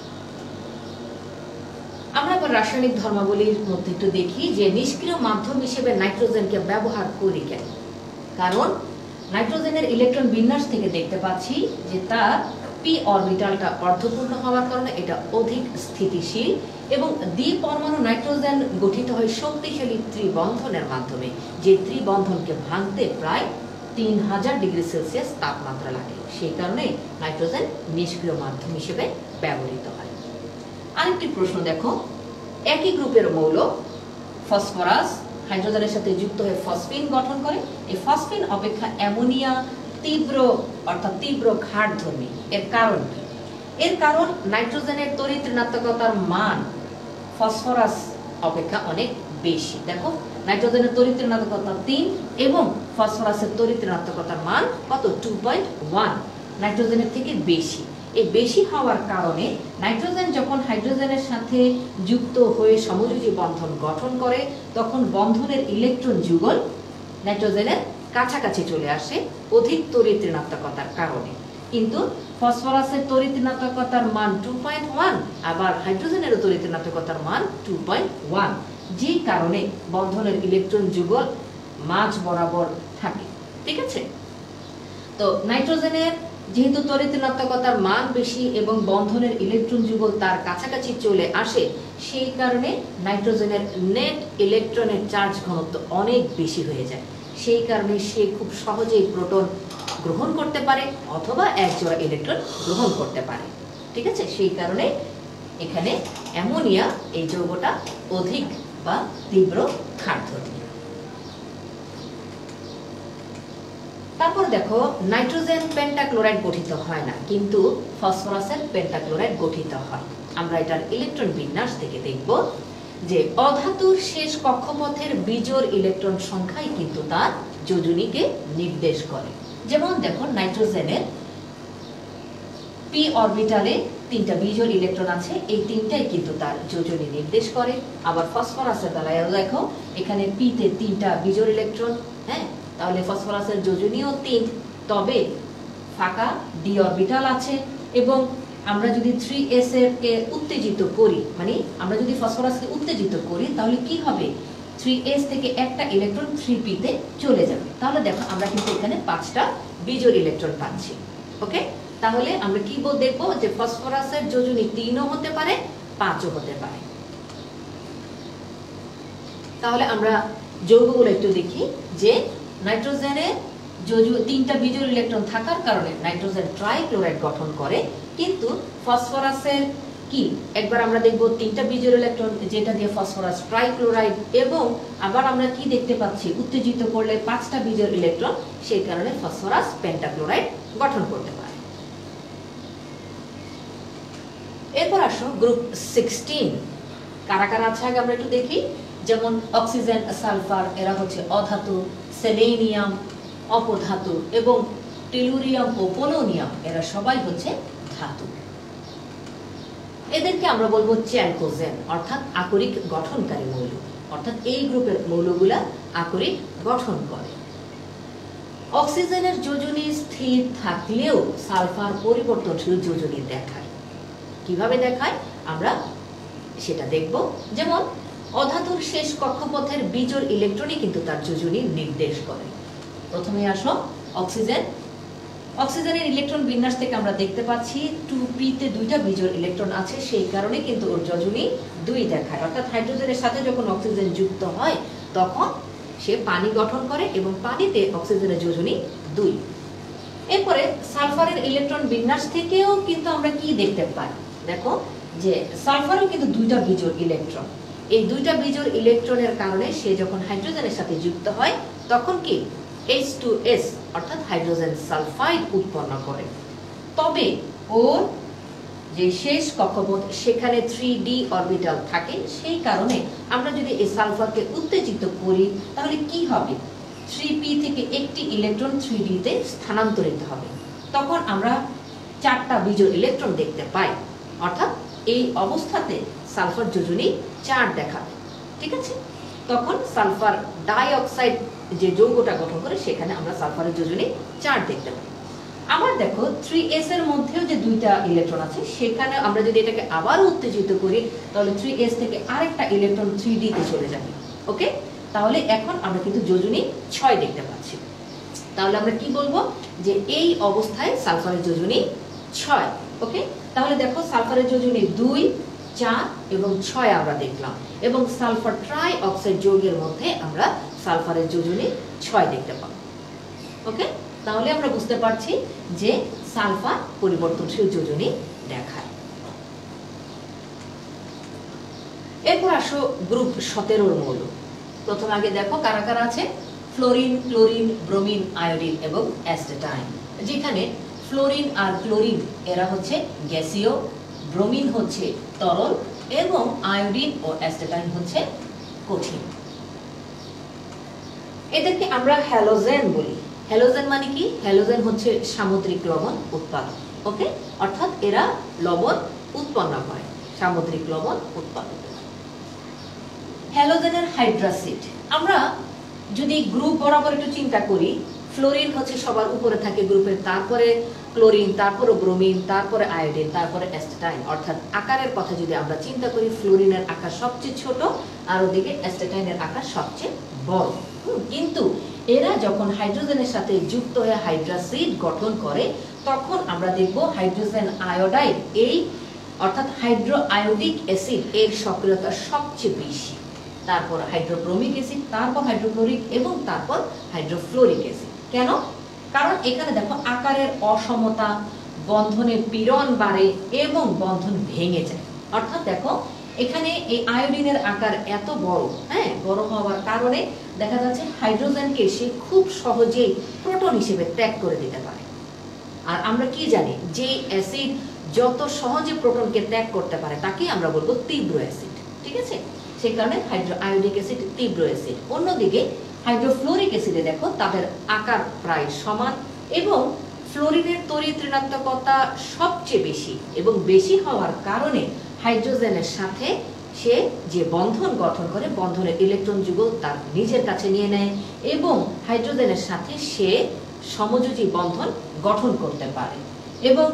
আমরা এবার রাসায়নিক ধর্মাবলীর মধ্যে একটু দেখি যে নিষ্ক্রিয় মাধ্যম হিসেবে নাইট্রোজেনকে ব্যবহার করি কেন। কারণ নাইট্রোজেনের ইলেকট্রন বিন্যাস থেকে দেখতে পাচ্ছি যে তার পি অরবিটালটা অর্ধপূর্ণ হওয়ার কারণে এটা অধিক স্থিতিশীল, এবং দ্বিপরমাণু নাইট্রোজেন গঠিত হয় শক্তিশালী ত্রিবন্ধনের মাধ্যমে, যে ত্রিবন্ধনকে ভাঙতে প্রায় 3000 ডিগ্রি সেলসিয়াস তাপমাত্রা লাগে। সেই কারণে নাইট্রোজেন নিষ্ক্রিয় মাধ্যম হিসেবে ব্যবহৃত হয়। আরেকটি প্রশ্ন দেখো, একই গ্রুপের মৌল ফসফরাস হাইড্রোজেনের সাথে যুক্ত হয়ে ফসফিন গঠন করে। এই ফসফিন অপেক্ষা অ্যামোনিয়া তীব্র ক্ষারধর্মী। এর কারণ কি? এর কারণ নাইট্রোজেনের তড়িৎ ঋণাত্মকতার মান ফসফরাস অপেক্ষা অনেক বেশি। দেখো, নাইট্রোজেনের তড়িৎ ঋণাত্মকতা 3 এবং ফসফরাসের তড়িৎ ঋণাত্মকতার মান কত? 2.1, নাইট্রোজেনের থেকে বেশি। এই বেশি হওয়ার কারণে নাইট্রোজেন যখন হাইড্রোজেনের সাথে যুক্ত হয়ে সমযোজী বন্ধন গঠন করে, তখন বন্ধনের ইলেকট্রন যুগল নাইট্রোজেনের কাছাকাছি চলে আসে অধিক তড়িৎ ঋণাত্মকতার কারণে। কিন্তু ফসফরাসের তড়িৎ ঋণাত্মকতার মান 2.1, আবার হাইড্রোজেনের তড়িৎ ঋণাত্মকতার মান 2.1, যে কারণে বন্ধনের ইলেকট্রন যুগল মাঝ বরাবর থাকে। ঠিক আছে? তো নাইট্রোজেনের যেহেতু তড়িৎ ঋণাত্মকতার মান বেশি এবং বন্ধনের ইলেকট্রন যুগল তার কাছাকাছি চলে আসে, সেই কারণে নাইট্রোজেনের নেট ইলেকট্রনের চার্জ ঘনত্ব অনেক বেশি হয়ে যায়। সেই কারণে সে খুব সহজেই প্রোটন গ্রহণ করতে পারে অথবা এক জোড়া ইলেকট্রন গ্রহণ করতে পারে। ঠিক আছে? সেই কারণে এখানে অ্যামোনিয়া এই যৌগটা অধিক বা তীব্র ক্ষারধর্মী। তারপর দেখো, নাইট্রোজেন পেন্টাক্লোরাইড গঠিত হয় না, কিন্তু ফসফরাসের পেন্টাক্লোরাইড গঠিত হয়। আমরা এটার ইলেকট্রন বিন্যাস থেকে দেখব যে অধাতুর শেষ কক্ষপথের বিজোড় ইলেকট্রন সংখ্যাই কিন্তু তার যোজনীকে নির্দেশ করে। যেমন দেখো, নাইট্রোজেনের পি অরবিটালে 3টা বিজোড় ইলেকট্রন আছে, এই 3টাই কিন্তু তার যোজনী নির্দেশ করে। আবার ফসফরাসের বেলায় দেখো, এখানে পি তে 3টা বিজোড় ইলেকট্রন, হ্যাঁ, তাহলে ফসফরাসের যোজনীও 3, তবে ফাঁকা ডি অরবিটাল আছে। এবং আমরা যদি 3s কে উত্তেজিত করি, মানে আমরা যদি ফসফরাসকে উত্তেজিত করি, তাহলে কি হবে? 3s থেকে একটা ইলেকট্রন 3p তে চলে যাবে। তাহলে দেখো, আমরা কিন্তু এখানে 5টা বিজোড় ইলেকট্রন পাচ্ছি। ওকে, তাহলে আমরা কি দেখবো যে ফসফরাসের যোজনী 3ও হতে পারে, 5ও হতে পারে। তাহলে আমরা যৌগগুলো একটু দেখি যে নাইট্রোজেনের 3টা বিজোড় ইলেকট্রন থাকার কারণে নাইট্রোজেন ট্রাইক্লোরাইড গঠন করে, কিন্তু ফসফরাসের কি একবার আমরা দেখব 3টা বিজোড় ইলেকট্রন, যেটা দিয়ে ফসফরাস ট্রাইক্লোরাইড, এবং আবার আমরা কি দেখতে পাচ্ছি? উত্তেজিত করলে 5টা বিজোড় ইলেকট্রন, সেই কারণে ফসফরাস পেন্টাক্লোরাইড গঠন করতে পারে। এরপর আসো গ্রুপ 16, কারা কারা আছে আগে আমরা একটু দেখি। যেমন অক্সিজেন, সালফার, এরা হচ্ছে অধাতু, সেলেনিয়াম অপধাতু, এবং টেলুরিয়াম ও পোলোনিয়াম এরা সবাই হচ্ছে ধাতু। এদেরকে আমরা বলবো চ্যালকোজেন, অর্থাৎ আকরিক গঠনকারী মৌল। অর্থাৎ এই গ্রুপের মৌলগুলা আকরিক গঠন করে। অক্সিজেনের যোজনী স্থির থাকলেও সালফার পরিবর্তনশীল যোজনী দেখায়। কিভাবে দেখায় আমরা সেটা দেখব। যেমন অধাতুর শেষ কক্ষপথের বিজোড় ইলেকট্রনই কিন্তু তার যোজনী নির্দেশ করে। প্রথমে আসো অক্সিজেন। অক্সিজেনের ইলেকট্রন বিন্যাস থেকে আমরা দেখতে পাচ্ছি 2p তে 2টা বিজোড় ইলেকট্রন আছে, সেই কারণে কিন্তু ওর যোজনী 2 দেখায়। অর্থাৎ হাইড্রোজেনের সাথে যখন অক্সিজেন যুক্ত হয় তখন সে পানি গঠন করে এবং পানিতে অক্সিজেনের যোজনী 2। এরপরে সালফারের ইলেকট্রন বিন্যাস থেকেও কিন্তু আমরা কি দেখতে পাই? দেখো যে সালফারও কিন্তু 2টা বিজোড় ইলেকট্রন। এই 2টা বিজোড় ইলেকট্রনের কারণে সে যখন হাইড্রোজেনের সাথে যুক্ত হয় তখন কি H2S অর্থাৎ হাইড্রোজেন সালফাইড উৎপন্ন করে। তবে ওর যে শেষ কক্ষপথ সেখানে 3d অরবিটাল থাকে, সেই কারণে আমরা যদি এই সালফারকে উত্তেজিত করি তাহলে কি হবে? 3p থেকে একটি ইলেকট্রন 3d তে স্থানান্তরিত হবে। তখন আমরা 4টা বিজোড় ইলেকট্রন দেখতে পাই। অর্থাৎ এই অবস্থাতে সালফার যোজনী 4 দেখাবে। ঠিক আছে? তখন সালফার ডাইঅক্সাইড যে যৌগটা গঠন করে সেখানে আমরা সালফারের যোজনী 4 দেখতে পাই। আবার দেখো 3s এর মধ্যেও যে 2টা ইলেকট্রন আছে সেখানে আমরা যদি এটাকে আবার উত্তেজিত করি তাহলে 3s থেকে আরেকটা ইলেকট্রন 3d তে চলে যাবে। ওকে, তাহলে এখন আমরা কিন্তু যোজনী 6 দেখতে পাচ্ছি। তাহলে আমরা কি বলবো যে এই অবস্থায় সালফারের যোজনী 6। ওকে, তাহলে দেখো সালফারের যোজনী 2, 4 এবং 6 আমরা দেখলাম, এবং সালফার ট্রাই অক্সাইড যৌগের মধ্যে আমরা সালফারের যোজনী 6 দেখতে পাবো। ওকে, তাহলে আমরা বুঝতে পারছি যে সালফার পরিবর্তনশীল যোজনী দেখায়। এরপর আসো গ্রুপ 17 মৌল। প্রথম আগে দেখো কারা কারা আছে, ফ্লোরিন, ক্লোরিন, ব্রোমিন, আয়োডিন এবং অ্যাসিটাইন। যেখানে ফ্লোরিন আর ক্লোরিন এরা হচ্ছে গ্যাসীয়, ব্রোমিন হচ্ছে তরল এবং আয়োডিন ও অ্যাসিটাইন হচ্ছে কঠিন। এদেরকে আমরা হ্যালোজেন বলি। হ্যালোজেন মানে কি? হ্যালোজেন হচ্ছে সামুদ্রিক লবণ উৎপাদক। ওকে, অর্থাৎ এরা লবণ উৎপন্ন করে, সামুদ্রিক লবণ উৎপাদক। হ্যালোজেনের হাইড্রাসিড, আমরা যদি গ্রুপ বরাবর একটু চিন্তা করি, ফ্লোরিন হচ্ছে সবার উপরে থাকে গ্রুপের, তারপরে ক্লোরিন, তারপরে ব্রোমিন, তারপরে আয়োডিন, তারপরে অ্যাসিটাইন। অর্থাৎ আকারের কথা যদি আমরা চিন্তা করি, ফ্লোরিনের আকার সবচেয়ে ছোট আর ওদিকে অ্যাসিটাইনের আকার সবচেয়ে বড়। কিন্তু এরা যখন হাইড্রোজেনের সাথে যুক্ত হয়ে হাইড্রাসিড গঠন করে, তখন আমরা দেখব হাইড্রোজেন আয়োডাইড, এই অর্থাৎ হাইড্রো আয়োডিক অ্যাসিড এর সক্রিয়তা সবচেয়ে বেশি। তারপর হাইড্রোব্রোমিক অ্যাসিড, তারপর হাইড্রোক্লোরিক এবং তারপর হাইড্রোফ্লোরিক অ্যাসিড। কেন? কারণ এখানে দেখো আকারের অসমতা, বন্ধনের পীড়ন বাড়ে এবং বন্ধন ভেঙে যায়। অর্থাৎ দেখো এখানে এই আয়োডিনের আকার এত বড়, বড় হওয়ার কারণে দেখা যাচ্ছে হাইড্রোজেনকে সে খুব সহজেই প্রোটন হিসেবে ত্যাগ করে দিতে পারে। আর আমরা কি জানি, যে অ্যাসিড যত সহজে প্রোটনকে ত্যাগ করতে পারে তাকে আমরা বলবো তীব্র অ্যাসিড। ঠিক আছে, সেই কারণে হাইড্রো আয়োডিক অ্যাসিড তীব্র অ্যাসিড। অন্যদিকে হাইড্রোফ্লোরিক অ্যাসিডে দেখো তাদের আকার প্রায় সমান এবং ফ্লোরিনের তড়িৎ ঋণাত্মকতা সবচেয়ে বেশি, এবং বেশি হওয়ার কারণে হাইড্রোজেনের সাথে সে যে বন্ধন গঠন করে, বন্ধনের ইলেকট্রন যুগল তার নিজের কাছে নিয়ে নেয় এবং হাইড্রোজেনের সাথে সে সমযোজী বন্ধন গঠন করতে পারে। এবং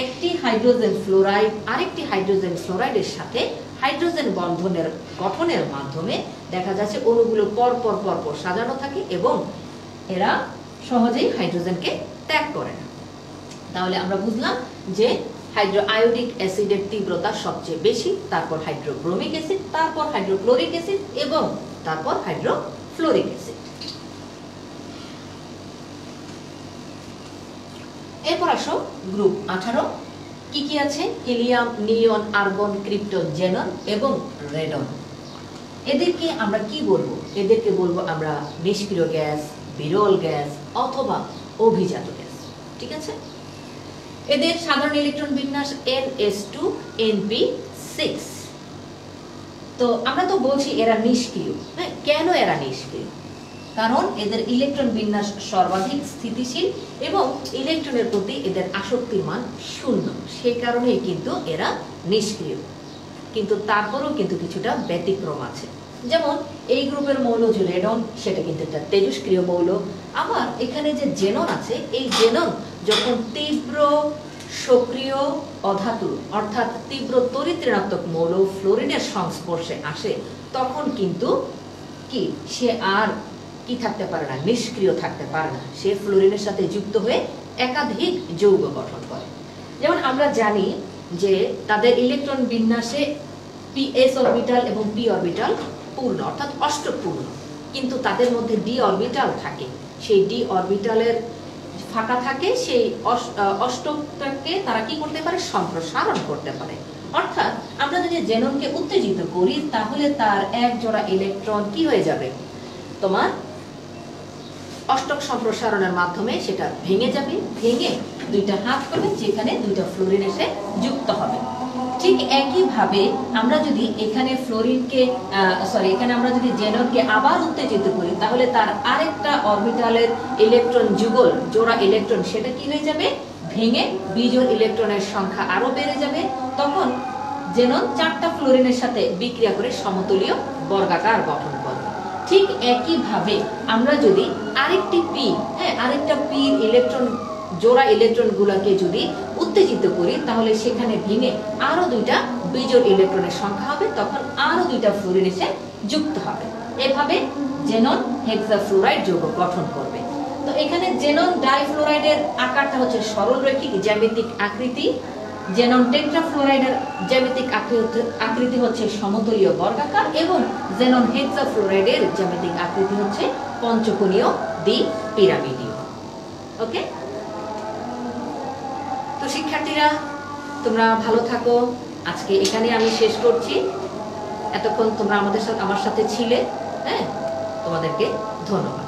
একটি হাইড্রোজেন ফ্লোরাইড আরেকটি হাইড্রোজেন ফ্লোরাইডের সাথে হাইড্রোজেন বন্ধনের গঠনের মাধ্যমে দেখা যাচ্ছে অণুগুলো পরপর পরপর সাজানো থাকে এবং এরা সহজেই হাইড্রোজেনকে ত্যাগ করে না। তাহলে আমরা বুঝলাম যে হাইড্রো আয়োডিক অ্যাসিডের তীব্রতা সবচেয়ে বেশি, তারপর হাইড্রোব্রোমিক অ্যাসিড, তারপর হাইড্রোক্লোরিক অ্যাসিড এবং তারপর হাইড্রোফ্লোরিক অ্যাসিড। এরপর আসো গ্রুপ 18। কি কি আছে? হিলিয়াম, নিয়ন, আর্গন, ক্রিপ্টন, জেনন এবং রেডন। এদেরকে আমরা কি বলবো? এদেরকে বলবো আমরা নিষ্ক্রিয় গ্যাস, বিরল গ্যাস অথবা অভিজাত গ্যাস। ঠিক আছে, এদের সাধারণ ইলেকট্রন বিন্যাস ns2np6। তো আমরা তো বলছি এরা নিষ্ক্রিয়। কেন এরা নিষ্ক্রিয়? কারণ এদের ইলেকট্রন বিন্যাস সর্বাধিক স্থিতিশীল এবং ইলেকট্রনের প্রতি এদের আসক্তির মান 0, সেই কারণেই কিন্তু এরা নিষ্ক্রিয়। কিন্তু তারপরেও কিন্তু কিছুটা ব্যতিক্রম আছে। যেমন এই গ্রুপের মৌল যে রেডন, সেটা কিন্তু একটা তেজস্ক্রিয় মৌল। আবার এখানে যে জেনন আছে, এই জেনন যখন তীব্র সক্রিয় অধাতু অর্থাৎ তীব্র তড়িৎ ঋণাত্মক মৌল ফ্লোরিনের সংস্পর্শে আসে, তখন কিন্তু কি সে আর কি থাকতে পারে না, নিষ্ক্রিয় থাকতে পারে না। সে ফ্লোরিনের সাথে যুক্ত হয়ে একাধিক যৌগ গঠন করে। যেমন আমরা জানি যে তাদের ইলেকট্রন বিন্যাসে ps অরবিটাল এবং p অরবিটাল পূর্ণ অর্থাৎ অষ্টক পূর্ণ, কিন্তু তাদের মধ্যে d অরবিটাল থাকে। সেই d অরবিটালের ফাঁকা থাকে, সেই অষ্টকটাকে তারা কি করতে পারে? সম্প্রসারণ করতে পারে। অর্থাৎ আমরা যদি জেননকে উত্তেজিত করি, তাহলে তার এক জোড়া ইলেকট্রন কি হয়ে যাবে? তোমার অষ্টক সম্প্রসারণের মাধ্যমে সেটা ভেঙে যাবে, ভেঙে দুইটা হাত করবে, যেখানে দুইটা ফ্লোরিন এসে যুক্ত হবে। ঠিক একই ভাবে আমরা যদি এখানে এখানে আমরা যদি জেননকে আবার উত্তেজিত করি, তাহলে তার আরেকটা অরবিটালের ইলেকট্রন যুগল, জোড়া ইলেকট্রন, সেটা কি হয়ে যাবে? ভেঙে বিজোড় ইলেকট্রনের সংখ্যা আরো বেড়ে যাবে। তখন জেনন 4টা ফ্লোরিনের সাথে বিক্রিয়া করে সমতুল্য বর্গাকার গঠন করবে। ঠিক একই ভাবে আমরা যদি আরেকটা পি ইলেকট্রন, জোড়া ইলেকট্রন গুলাকে যদি উত্তেজিত করি, তাহলে সেখানে ভেঙে আরো দুইটা বিজোড় ইলেকট্রনের সংখ্যা হবে, তখন আরো দুইটা ফ্লোরিন এসে যুক্ত হবে। এভাবে জেনন হেক্সাফ্লোরাইড যৌগ গঠন করবে। তো এখানে জেনন ডাইফ্লোরাইডের আকারটা হচ্ছে সরল রৈখিক জ্যামিতিক আকৃতি, জেনন টেট্রাফ্লোরাইডের জ্যামিতিক আকৃতি হচ্ছে সমতলীয় বর্গাকার এবং জেনন হেক্সাফ্লোরাইডের জ্যামিতিক আকৃতি হচ্ছে পঞ্চকোণীয় দ্বিপিরামিডীয়। ওকে, তো শিক্ষার্থীরা তোমরা ভালো থাকো। আজকে এখানে আমি শেষ করছি। এতক্ষণ তোমরা আমার সাথে ছিলে। হ্যাঁ, তোমাদেরকে ধন্যবাদ।